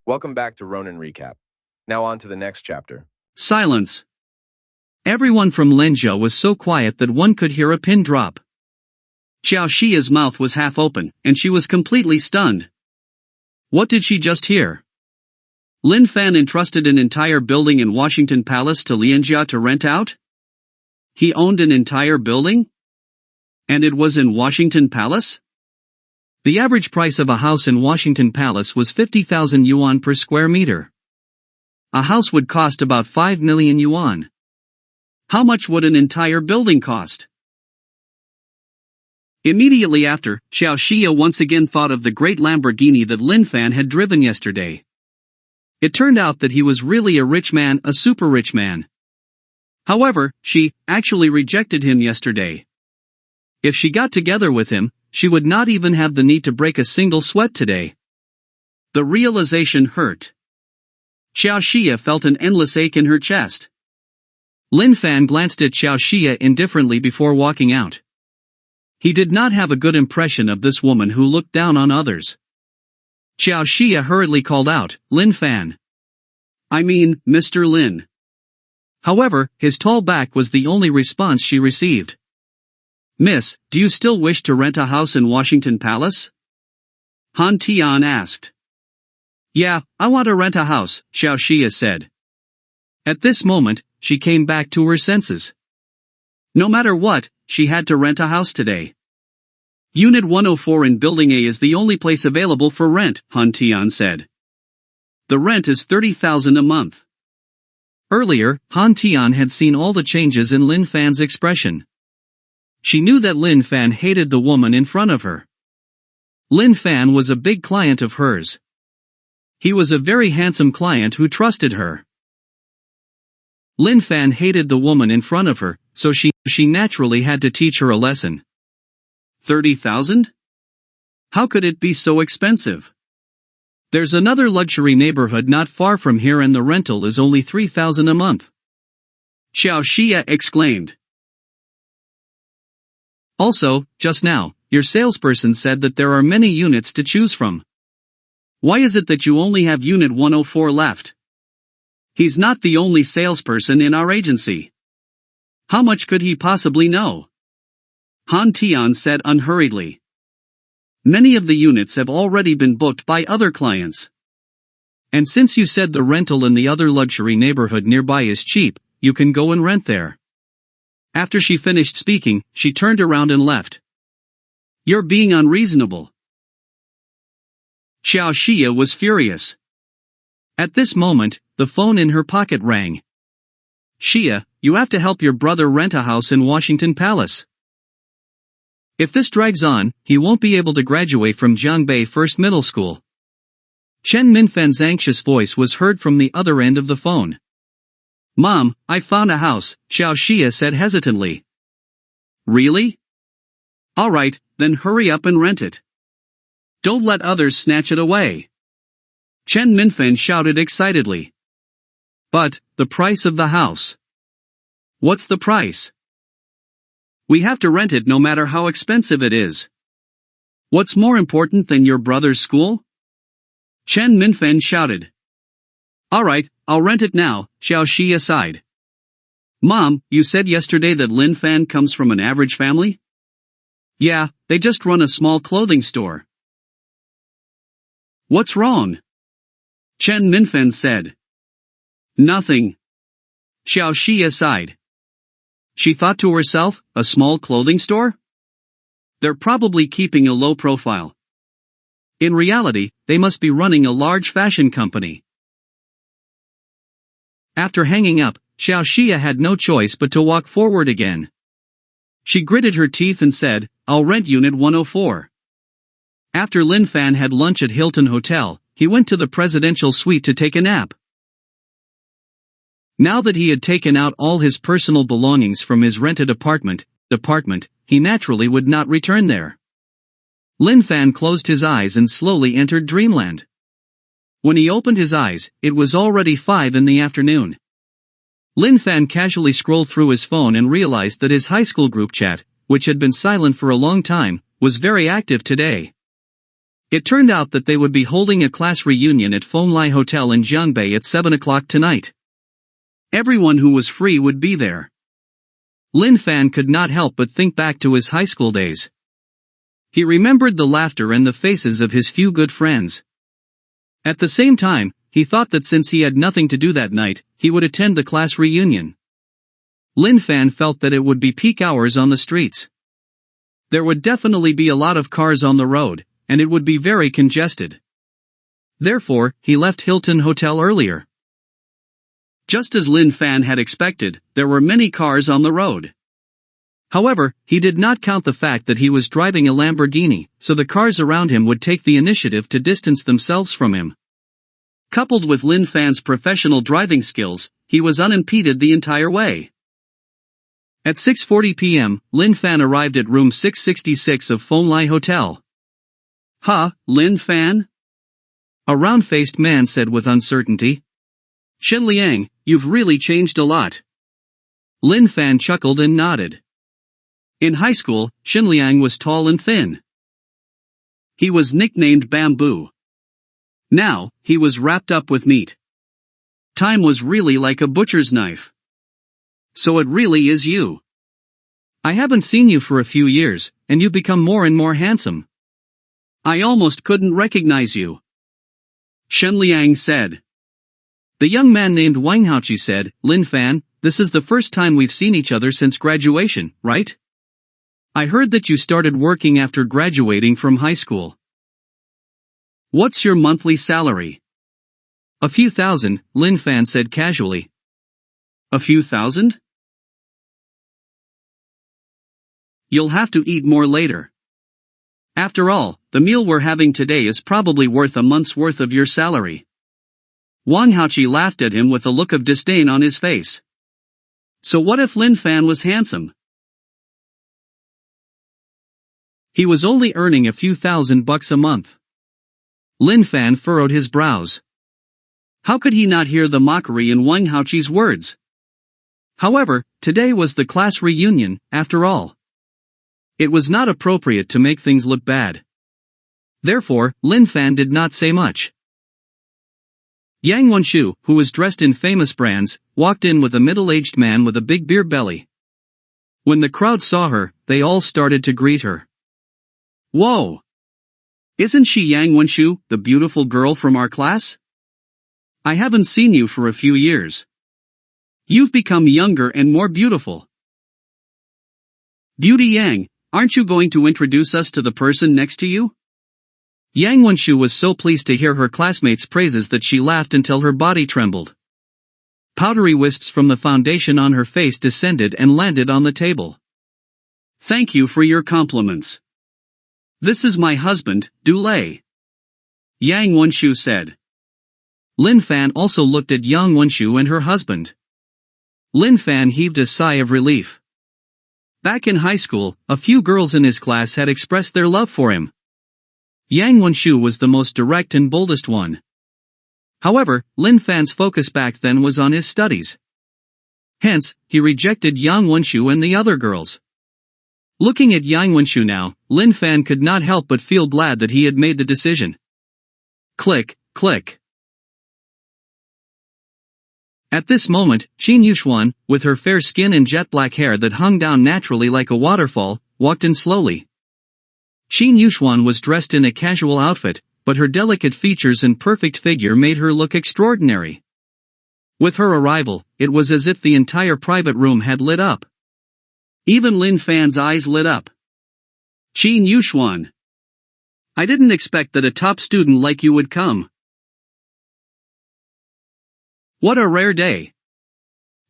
Welcome back to Ronin Recap. Now on to the next chapter. Silence. Everyone from Lenja was so quiet that one could hear a pin drop. Xiao Xia's mouth was half open, and she was completely stunned. What did she just hear? Lin Fan entrusted an entire building in Washington Palace to Lianjia to rent out? He owned an entire building? And it was in Washington Palace? The average price of a house in Washington Palace was 50,000 yuan per square meter. A house would cost about 5 million yuan. How much would an entire building cost? Immediately after, Xiao Xia once again thought of the great Lamborghini that Lin Fan had driven yesterday. It turned out that he was really a rich man, a super rich man. However, she actually rejected him yesterday. If she got together with him, she would not even have the need to break a single sweat today. The realization hurt. Xiao Xia felt an endless ache in her chest. Lin Fan glanced at Xiao Xia indifferently before walking out. He did not have a good impression of this woman who looked down on others. Xiao Xia hurriedly called out, "Lin Fan. I mean, Mr. Lin." However, his tall back was the only response she received. "Miss, do you still wish to rent a house in Washington Palace?" Han Tian asked. "Yeah, I want to rent a house," Xiao Xia said. At this moment, she came back to her senses. No matter what, she had to rent a house today. Unit 104 in Building A is the only place available for rent, Han Tian said. The rent is 30,000 a month. Earlier, Han Tian had seen all the changes in Lin Fan's expression. She knew that Lin Fan hated the woman in front of her. Lin Fan was a big client of hers. He was a very handsome client who trusted her. Lin Fan hated the woman in front of her, so she naturally had to teach her a lesson. 30,000? How could it be so expensive? There's another luxury neighborhood not far from here and the rental is only 3,000 a month. Xiao Xia exclaimed. Also, just now, your salesperson said that there are many units to choose from. Why is it that you only have Unit 104 left? He's not the only salesperson in our agency. How much could he possibly know? Han Tian said unhurriedly. Many of the units have already been booked by other clients. And since you said the rental in the other luxury neighborhood nearby is cheap, you can go and rent there. After she finished speaking, she turned around and left. You're being unreasonable. Xiao Xia was furious. At this moment, the phone in her pocket rang. Xia, you have to help your brother rent a house in Washington Palace. If this drags on, he won't be able to graduate from Jiangbei First Middle School. Chen Minfan's anxious voice was heard from the other end of the phone. Mom, I found a house, Xiao Xia said hesitantly. Really? Alright, then hurry up and rent it. Don't let others snatch it away. Chen Minfan shouted excitedly. But, the price of the house. What's the price? We have to rent it no matter how expensive it is. What's more important than your brother's school? Chen Minfan shouted. Alright, I'll rent it now, Xiao Xia sighed. Mom, you said yesterday that Lin Fan comes from an average family? Yeah, they just run a small clothing store. What's wrong? Chen Minfan said. Nothing. Xiao Xia sighed. She thought to herself, a small clothing store? They're probably keeping a low profile. In reality, they must be running a large fashion company. After hanging up, Xiao Xia had no choice but to walk forward again. She gritted her teeth and said, I'll rent Unit 104. After Lin Fan had lunch at Hilton Hotel, he went to the presidential suite to take a nap. Now that he had taken out all his personal belongings from his rented apartment, he naturally would not return there. Lin Fan closed his eyes and slowly entered dreamland. When he opened his eyes, it was already 5 in the afternoon. Lin Fan casually scrolled through his phone and realized that his high school group chat, which had been silent for a long time, was very active today. It turned out that they would be holding a class reunion at Phonglai Hotel in Jiangbei at 7 o'clock tonight. Everyone who was free would be there. Lin Fan could not help but think back to his high school days. He remembered the laughter and the faces of his few good friends. At the same time, he thought that since he had nothing to do that night, he would attend the class reunion. Lin Fan felt that it would be peak hours on the streets. There would definitely be a lot of cars on the road, and it would be very congested. Therefore, he left Hilton Hotel earlier. Just as Lin Fan had expected, there were many cars on the road. However, he did not count the fact that he was driving a Lamborghini, so the cars around him would take the initiative to distance themselves from him. Coupled with Lin Fan's professional driving skills, he was unimpeded the entire way. At 6:40 p.m., Lin Fan arrived at room 666 of Phonglai Hotel. "Huh, Lin Fan?" a round-faced man said with uncertainty. "Shen Liang, you've really changed a lot." Lin Fan chuckled and nodded. In high school, Shen Liang was tall and thin. He was nicknamed Bamboo. Now, he was wrapped up with meat. Time was really like a butcher's knife. "So it really is you. I haven't seen you for a few years, and you've become more and more handsome. I almost couldn't recognize you," Shen Liang said. The young man named Wang Haoqi said, "Lin Fan, this is the first time we've seen each other since graduation, right? I heard that you started working after graduating from high school. What's your monthly salary?" "A few thousand," Lin Fan said casually. "A few thousand? You'll have to eat more later. After all, the meal we're having today is probably worth a month's worth of your salary." Wang Haoqi laughed at him with a look of disdain on his face. So what if Lin Fan was handsome? He was only earning a few $1,000 a month. Lin Fan furrowed his brows. How could he not hear the mockery in Wang Haoqi's words? However, today was the class reunion, after all. It was not appropriate to make things look bad. Therefore, Lin Fan did not say much. Yang Wenshu, who was dressed in famous brands, walked in with a middle-aged man with a big beer belly. When the crowd saw her, they all started to greet her. "Whoa! Isn't she Yang Wenshu, the beautiful girl from our class? I haven't seen you for a few years. You've become younger and more beautiful. Beauty Yang, aren't you going to introduce us to the person next to you?" Yang Wenshu was so pleased to hear her classmates' praises that she laughed until her body trembled. Powdery wisps from the foundation on her face descended and landed on the table. "Thank you for your compliments. This is my husband, Dulei," Yang Wenshu said. Lin Fan also looked at Yang Wenshu and her husband. Lin Fan heaved a sigh of relief. Back in high school, a few girls in his class had expressed their love for him. Yang Wenshu was the most direct and boldest one. However, Lin Fan's focus back then was on his studies. Hence, he rejected Yang Wenshu and the other girls. Looking at Yang Wenshu now, Lin Fan could not help but feel glad that he had made the decision. Click, click. At this moment, Qin Yuxuan, with her fair skin and jet black hair that hung down naturally like a waterfall, walked in slowly. Qin Yuxuan was dressed in a casual outfit, but her delicate features and perfect figure made her look extraordinary. With her arrival, it was as if the entire private room had lit up. Even Lin Fan's eyes lit up. "Qin Yuxuan. I didn't expect that a top student like you would come. What a rare day.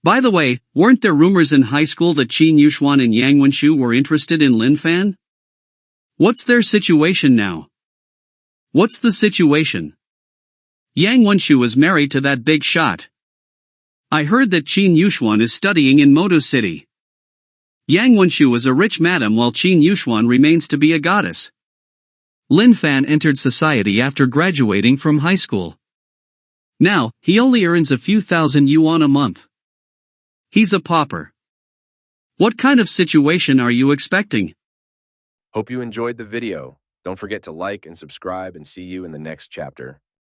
By the way, weren't there rumors in high school that Qin Yuxuan and Yang Wenshu were interested in Lin Fan? What's their situation now?" "What's the situation? Yang Wenshu is married to that big shot. I heard that Qin Yuxuan is studying in Moto City. Yang Wenshu is a rich madam while Qin Yuxuan remains to be a goddess." Lin Fan entered society after graduating from high school. Now, he only earns a few thousand yuan a month. He's a pauper. What kind of situation are you expecting? Hope you enjoyed the video. Don't forget to like and subscribe and see you in the next chapter.